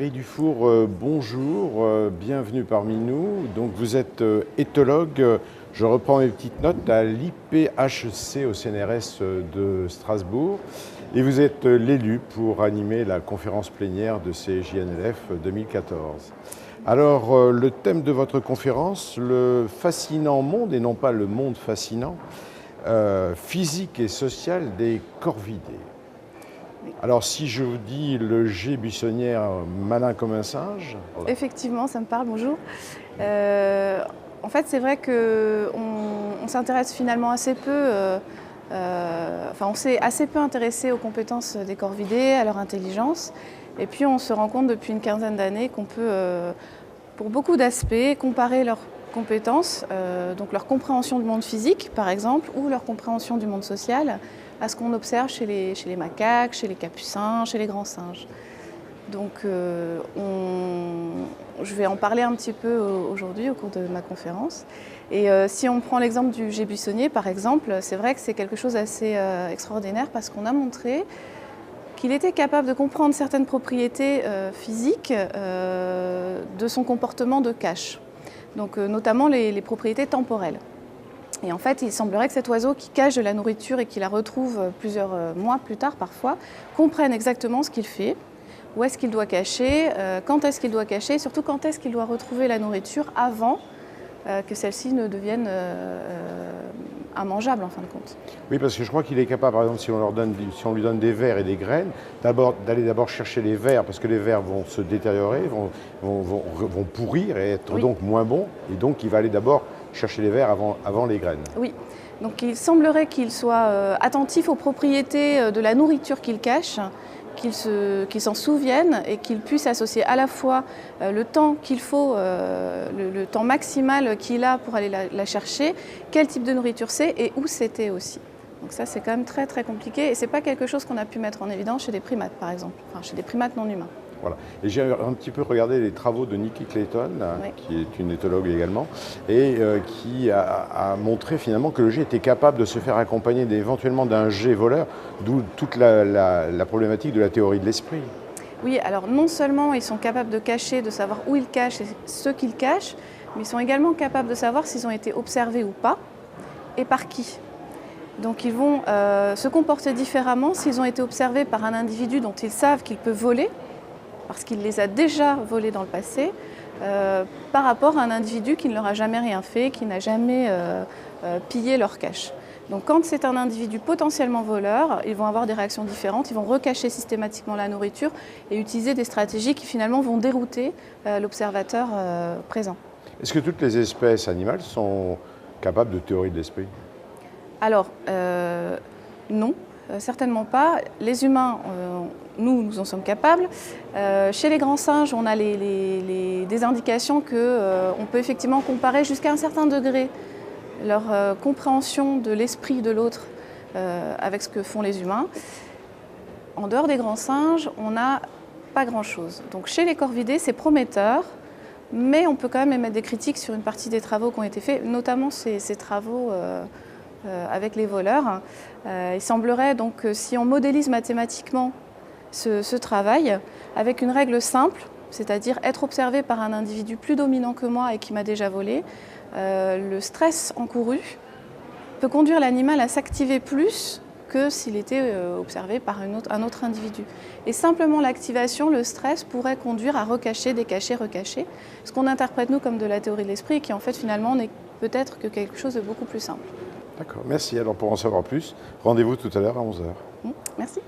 Thierry Dufour, bonjour, bienvenue parmi nous. Donc vous êtes éthologue, je reprends mes petites notes, à l'IPHEC au CNRS de Strasbourg. Et vous êtes l'élu pour animer la conférence plénière de CJNLF 2014. Alors, le thème de votre conférence, le fascinant monde, et non pas le monde fascinant, physique et social des corvidés. Alors, si je vous dis le G buissonnière malin comme un singe... Voilà. Effectivement, ça me parle, bonjour. En fait, c'est vrai qu'on s'intéresse finalement assez peu, on s'est assez peu intéressé aux compétences des corvidés, à leur intelligence. Et puis, on se rend compte depuis une quinzaine d'années qu'on peut, pour beaucoup d'aspects, comparer leurs compétences, donc leur compréhension du monde physique, par exemple, ou leur compréhension du monde social, à ce qu'on observe chez les macaques, chez les capucins, chez les grands singes. Donc je vais en parler un petit peu aujourd'hui au cours de ma conférence. Et si on prend l'exemple du G buissonnier, par exemple, c'est vrai que c'est quelque chose d'assez extraordinaire parce qu'on a montré qu'il était capable de comprendre certaines propriétés physiques de son comportement de cache, donc notamment les propriétés temporelles. Et en fait, il semblerait que cet oiseau qui cache de la nourriture et qui la retrouve plusieurs mois plus tard parfois, comprenne exactement ce qu'il fait, où est-ce qu'il doit cacher, quand est-ce qu'il doit cacher, et surtout quand est-ce qu'il doit retrouver la nourriture avant que celle-ci ne devienne immangeable en fin de compte. Oui, parce que je crois qu'il est capable, par exemple, si on lui donne des vers et des graines, d'aller d'abord chercher les vers, parce que les vers vont se détériorer, vont pourrir et être donc moins bons, et donc il va aller d'abord chercher les vers avant les graines. Oui, donc il semblerait qu'il soit attentif aux propriétés de la nourriture qu'il cache, qu'il s'en souvienne et qu'il puisse associer à la fois le temps qu'il faut, le temps maximal qu'il a pour aller la chercher, quel type de nourriture c'est et où c'était aussi. Donc ça c'est quand même très très compliqué et c'est pas quelque chose qu'on a pu mettre en évidence chez des primates par exemple, enfin chez des primates non humains. Voilà. Et j'ai un petit peu regardé les travaux de Nikki Clayton, oui, qui est une éthologue également, et qui a montré finalement que le G était capable de se faire accompagner éventuellement d'un G voleur, d'où toute la problématique de la théorie de l'esprit. Oui, alors non seulement ils sont capables de cacher, de savoir où ils cachent et ce qu'ils cachent, mais ils sont également capables de savoir s'ils ont été observés ou pas, et par qui. Donc ils vont se comporter différemment s'ils ont été observés par un individu dont ils savent qu'il peut voler, parce qu'il les a déjà volés dans le passé, par rapport à un individu qui ne leur a jamais rien fait, qui n'a jamais pillé leur cache. Donc quand c'est un individu potentiellement voleur, ils vont avoir des réactions différentes, ils vont recacher systématiquement la nourriture et utiliser des stratégies qui finalement vont dérouter l'observateur présent. Est-ce que toutes les espèces animales sont capables de théorie de l'esprit? Alors, non. Certainement pas. Les humains, nous en sommes capables. Chez les grands singes, on a des indications qu'on peut effectivement comparer jusqu'à un certain degré leur compréhension de l'esprit de l'autre avec ce que font les humains. En dehors des grands singes, on n'a pas grand-chose. Donc chez les corvidés, c'est prometteur, mais on peut quand même émettre des critiques sur une partie des travaux qui ont été faits, notamment ces travaux avec les voleurs. Il semblerait donc que si on modélise mathématiquement ce travail avec une règle simple, c'est-à-dire être observé par un individu plus dominant que moi et qui m'a déjà volé, le stress encouru peut conduire l'animal à s'activer plus que s'il était observé par un autre individu. Et simplement l'activation, le stress, pourrait conduire à recacher, décacher, recacher, ce qu'on interprète nous comme de la théorie de l'esprit, qui en fait finalement n'est peut-être que quelque chose de beaucoup plus simple. D'accord, merci. Alors pour en savoir plus, rendez-vous tout à l'heure à 11h. Merci.